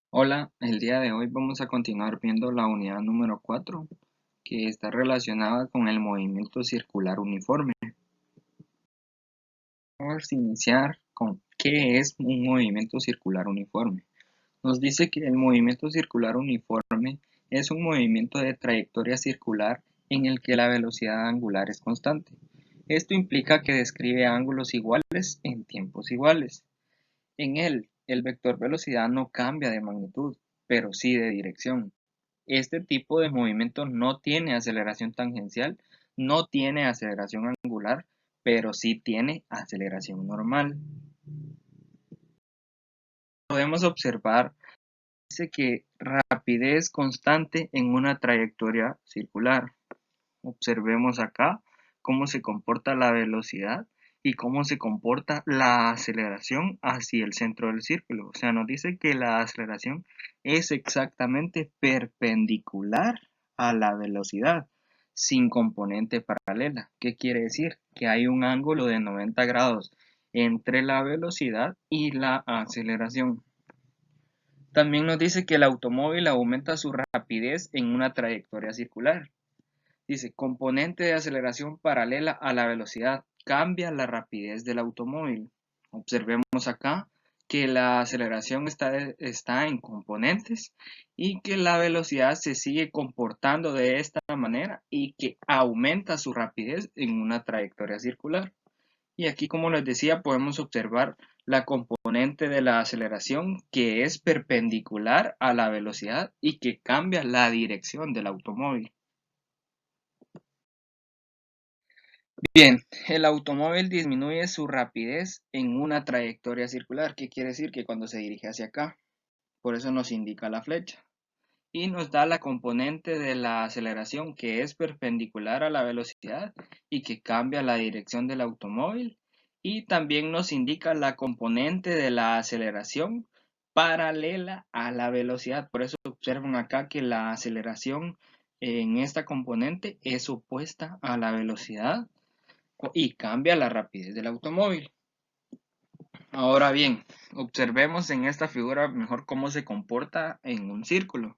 Hola, el día de hoy vamos a continuar viendo la unidad número 4, que está relacionada con el movimiento circular uniforme. Vamos a iniciar con ¿qué es un movimiento circular uniforme? Nos dice que el movimiento circular uniforme es un movimiento de trayectoria circular en el que la velocidad angular es constante. Esto implica que describe ángulos iguales en tiempos iguales. En él, el vector velocidad no cambia de magnitud, pero sí de dirección. Este tipo de movimiento no tiene aceleración tangencial, no tiene aceleración angular, pero sí tiene aceleración normal. Podemos observar, dice que rapidez constante en una trayectoria circular. Observemos acá cómo se comporta la velocidad y cómo se comporta la aceleración hacia el centro del círculo. O sea, nos dice que la aceleración es exactamente perpendicular a la velocidad, sin componente paralela. ¿Qué quiere decir? Que hay un ángulo de 90 grados entre la velocidad y la aceleración. También nos dice que el automóvil aumenta su rapidez en una trayectoria circular. Dice, componente de aceleración paralela a la velocidad, cambia la rapidez del automóvil. Observemos acá que la aceleración está en componentes y que la velocidad se sigue comportando de esta manera y que aumenta su rapidez en una trayectoria circular. Y aquí, como les decía, podemos observar la componente de la aceleración que es perpendicular a la velocidad y que cambia la dirección del automóvil. Bien, el automóvil disminuye su rapidez en una trayectoria circular. ¿Qué quiere decir? Que cuando se dirige hacia acá, por eso nos indica la flecha. Y nos da la componente de la aceleración que es perpendicular a la velocidad y que cambia la dirección del automóvil. Y también nos indica la componente de la aceleración paralela a la velocidad. Por eso observan acá que la aceleración en esta componente es opuesta a la velocidad y cambia la rapidez del automóvil. Ahora bien, observemos en esta figura mejor cómo se comporta en un círculo.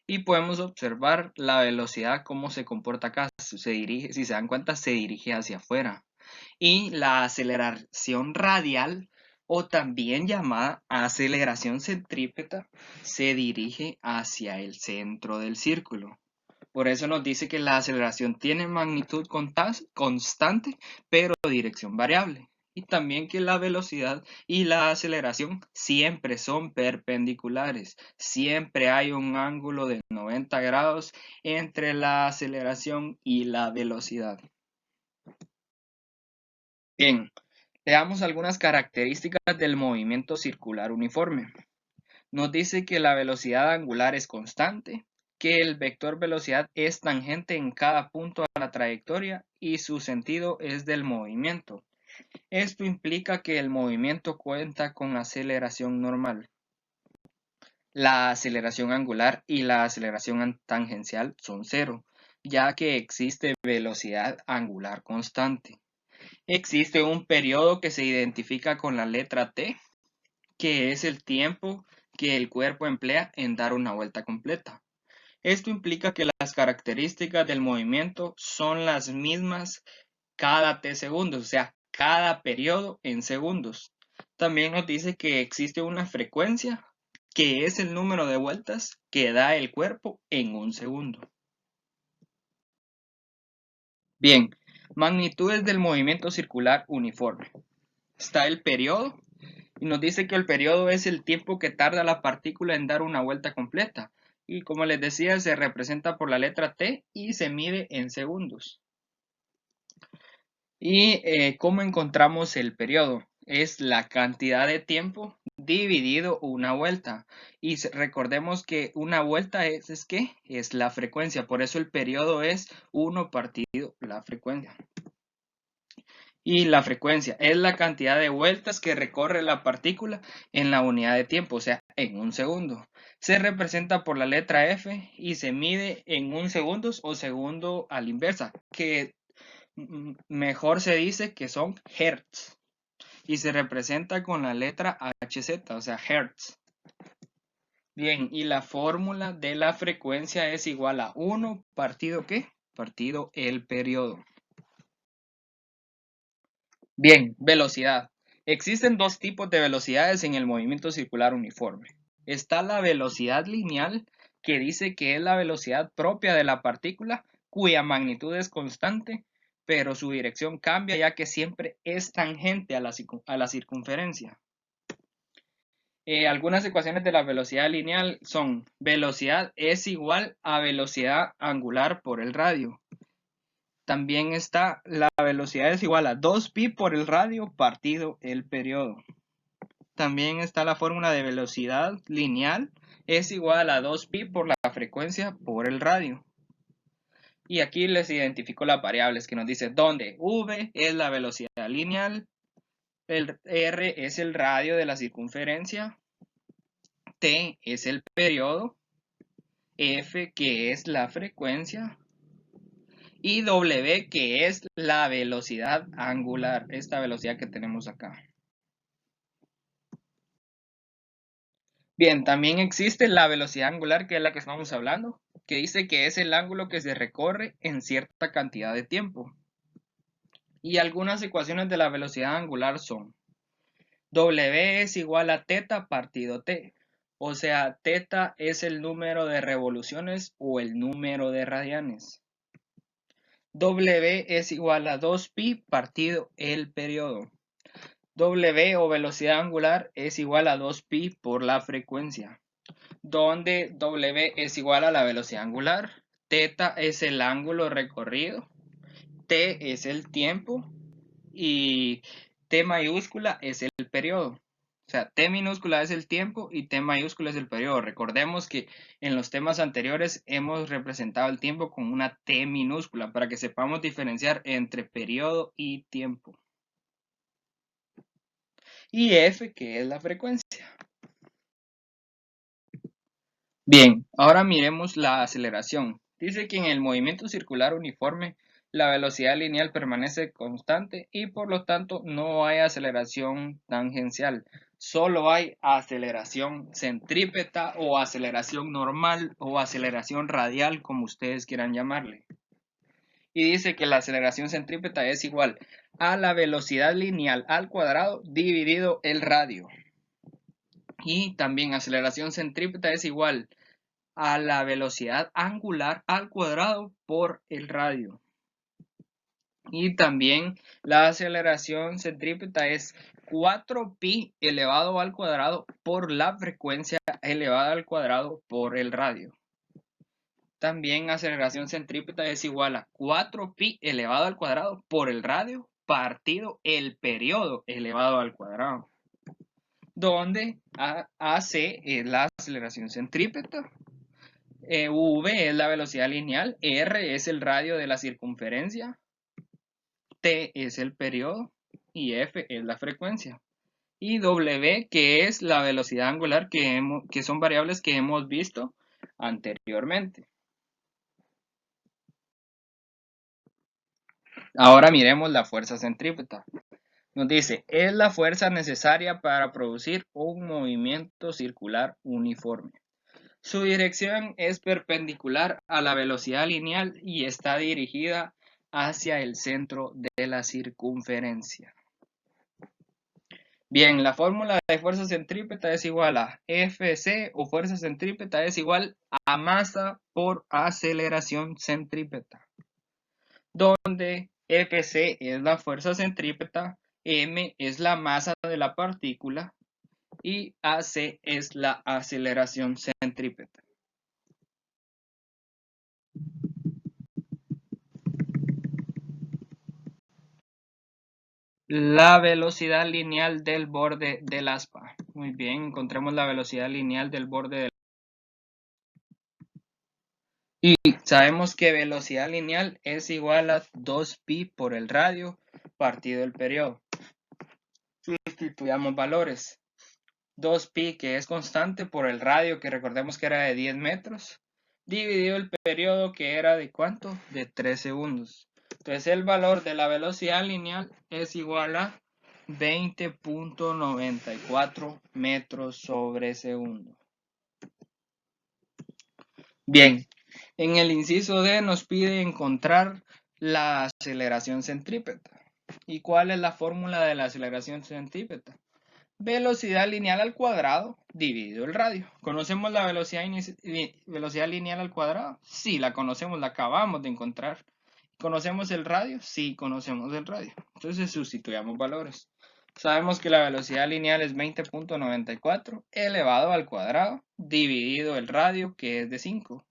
Y podemos observar la velocidad, cómo se comporta acá. Se dirige, si se dan cuenta, se dirige hacia afuera. Y la aceleración radial, o también llamada aceleración centrípeta, se dirige hacia el centro del círculo. Por eso nos dice que la aceleración tiene magnitud constante, pero dirección variable. Y también que la velocidad y la aceleración siempre son perpendiculares. Siempre hay un ángulo de 90 grados entre la aceleración y la velocidad. Bien, veamos algunas características del movimiento circular uniforme. Nos dice que la velocidad angular es constante, que el vector velocidad es tangente en cada punto de la trayectoria y su sentido es del movimiento. Esto implica que el movimiento cuenta con aceleración normal. La aceleración angular y la aceleración tangencial son cero, ya que existe velocidad angular constante. Existe un periodo que se identifica con la letra T, que es el tiempo que el cuerpo emplea en dar una vuelta completa. Esto implica que las características del movimiento son las mismas cada t segundos, o sea, cada periodo en segundos. También nos dice que existe una frecuencia, que es el número de vueltas que da el cuerpo en un segundo. Bien, magnitudes del movimiento circular uniforme. Está el periodo, y nos dice que el periodo es el tiempo que tarda la partícula en dar una vuelta completa. Y como les decía, se representa por la letra T y se mide en segundos. ¿Y cómo encontramos el periodo? Es la cantidad de tiempo dividido una vuelta. Y recordemos que una vuelta es ¿qué? Es la frecuencia. Por eso el periodo es 1 partido la frecuencia. Y la frecuencia es la cantidad de vueltas que recorre la partícula en la unidad de tiempo, o sea, en un segundo. Se representa por la letra F y se mide en un segundo o segundo a la inversa, que mejor se dice que son hertz. Y se representa con la letra HZ, o sea, hertz. Bien, y la fórmula de la frecuencia es igual a 1 partido ¿qué? Partido el periodo. Bien, velocidad. Existen dos tipos de velocidades en el movimiento circular uniforme. Está la velocidad lineal, que dice que es la velocidad propia de la partícula, cuya magnitud es constante, pero su dirección cambia ya que siempre es tangente a la circunferencia. Algunas ecuaciones de la velocidad lineal son: velocidad es igual a velocidad angular por el radio. También está la velocidad es igual a 2pi por el radio partido el periodo. También está la fórmula de velocidad lineal es igual a 2pi por la frecuencia por el radio. Y aquí les identifico las variables que nos dice donde v es la velocidad lineal, el r es el radio de la circunferencia, t es el periodo, f que es la frecuencia y w que es la velocidad angular, esta velocidad que tenemos acá. Bien, también existe la velocidad angular, que es la que estamos hablando, que dice que es el ángulo que se recorre en cierta cantidad de tiempo. Y algunas ecuaciones de la velocidad angular son: W es igual a θ partido t, o sea, θ es el número de revoluciones o el número de radianes. W es igual a 2pi partido el periodo. W o velocidad angular es igual a 2pi por la frecuencia, donde W es igual a la velocidad angular, θ es el ángulo recorrido, T es el tiempo y T mayúscula es el periodo. O sea, T minúscula es el tiempo y T mayúscula es el periodo. Recordemos que en los temas anteriores hemos representado el tiempo con una T minúscula para que sepamos diferenciar entre periodo y tiempo. Y F, que es la frecuencia. Bien, ahora miremos la aceleración. Dice que en el movimiento circular uniforme la velocidad lineal permanece constante y por lo tanto no hay aceleración tangencial. Solo hay aceleración centrípeta o aceleración normal o aceleración radial, como ustedes quieran llamarle. Y dice que la aceleración centrípeta es igual a la velocidad lineal al cuadrado dividido el radio. Y también aceleración centrípeta es igual a la velocidad angular al cuadrado por el radio. Y también la aceleración centrípeta es 4pi elevado al cuadrado por la frecuencia elevada al cuadrado por el radio. También aceleración centrípeta es igual a 4pi elevado al cuadrado por el radio partido el periodo elevado al cuadrado, donde AC es la aceleración centrípeta, V es la velocidad lineal, R es el radio de la circunferencia, T es el periodo y F es la frecuencia. Y W, que es la velocidad angular, que son variables que hemos visto anteriormente. Ahora miremos la fuerza centrípeta. Nos dice, es la fuerza necesaria para producir un movimiento circular uniforme. Su dirección es perpendicular a la velocidad lineal y está dirigida hacia el centro de la circunferencia. Bien, la fórmula de fuerza centrípeta es igual a Fc o fuerza centrípeta es igual a masa por aceleración centrípeta, donde Fc es la fuerza centrípeta, m es la masa de la partícula y AC es la aceleración centrípeta. La velocidad lineal del borde del aspa. Muy bien, encontremos la velocidad lineal del borde del y sabemos que velocidad lineal es igual a 2pi por el radio partido el periodo. Sustituyamos valores. 2pi, que es constante, por el radio, que recordemos que era de 10 metros, dividido el periodo, que era de ¿cuánto? De 3 segundos. Entonces el valor de la velocidad lineal es igual a 20.94 metros sobre segundo. Bien, en el inciso D nos pide encontrar la aceleración centrípeta. ¿Y cuál es la fórmula de la aceleración centrípeta? Velocidad lineal al cuadrado dividido el radio. ¿Conocemos la velocidad lineal al cuadrado? Sí, la conocemos, la acabamos de encontrar. ¿Conocemos el radio? Sí, conocemos el radio. Entonces sustituyamos valores. Sabemos que la velocidad lineal es 20.94 elevado al cuadrado dividido el radio, que es de 5.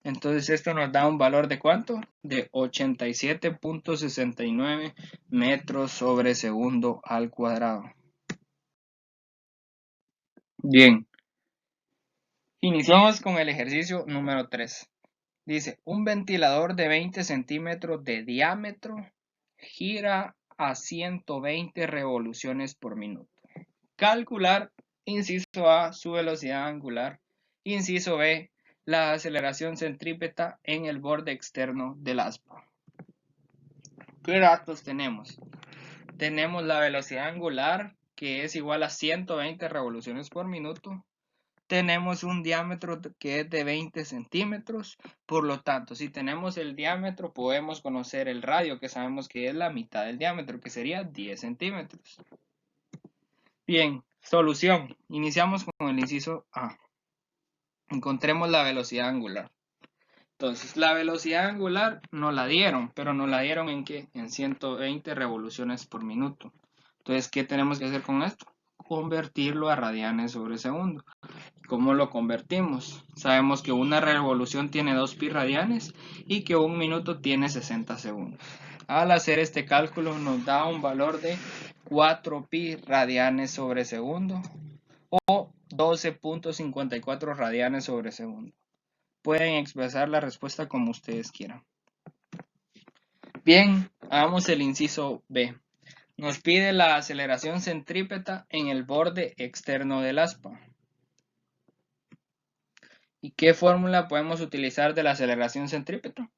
Entonces esto nos da un valor de ¿cuánto? De 87.69 metros sobre segundo al cuadrado. Bien, iniciamos con el ejercicio número 3. Dice, un ventilador de 20 centímetros de diámetro gira a 120 revoluciones por minuto. Calcular, inciso A, su velocidad angular. Inciso B, la aceleración centrípeta en el borde externo del aspa. ¿Qué datos tenemos? Tenemos la velocidad angular, que es igual a 120 revoluciones por minuto. Tenemos un diámetro que es de 20 centímetros. Por lo tanto, si tenemos el diámetro, podemos conocer el radio, que sabemos que es la mitad del diámetro, que sería 10 centímetros. Bien, solución. Iniciamos con el inciso A. Encontremos la velocidad angular. Entonces, la velocidad angular nos la dieron, pero nos la dieron ¿en qué? En 120 revoluciones por minuto. Entonces, ¿qué tenemos que hacer con esto? Convertirlo a radianes sobre segundo. ¿Cómo lo convertimos? Sabemos que una revolución tiene 2 pi radianes y que un minuto tiene 60 segundos. Al hacer este cálculo nos da un valor de 4 pi radianes sobre segundo o 12.54 radianes sobre segundo. Pueden expresar la respuesta como ustedes quieran. Bien, hagamos el inciso B. Nos pide la aceleración centrípeta en el borde externo del aspa. ¿Y qué fórmula podemos utilizar de la aceleración centrípeta?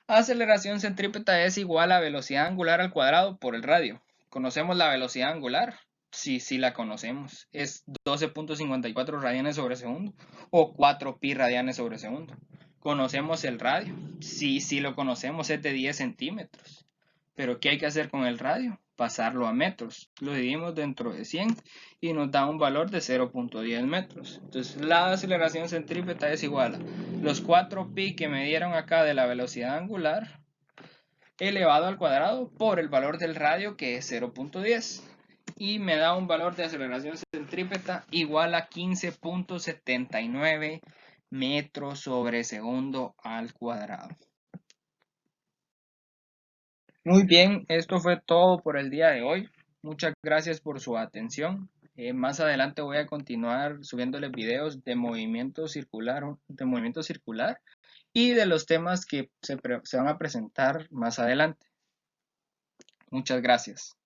Aceleración centrípeta es igual a velocidad angular al cuadrado por el radio. ¿Conocemos la velocidad angular? Sí, sí la conocemos. Es 12.54 radianes sobre segundo o 4 pi radianes sobre segundo. ¿Conocemos el radio? Sí, sí lo conocemos, es de 10 centímetros. ¿Pero qué hay que hacer con el radio? Pasarlo a metros. Lo dividimos dentro de 100 y nos da un valor de 0.10 metros. Entonces la aceleración centrípeta es igual a los 4 pi que me dieron acá de la velocidad angular elevado al cuadrado por el valor del radio, que es 0.10. Y me da un valor de aceleración centrípeta igual a 15.79 metros sobre segundo al cuadrado. Muy bien, esto fue todo por el día de hoy. Muchas gracias por su atención. Más adelante voy a continuar subiéndoles videos de movimiento circular y de los temas que se van a presentar más adelante. Muchas gracias.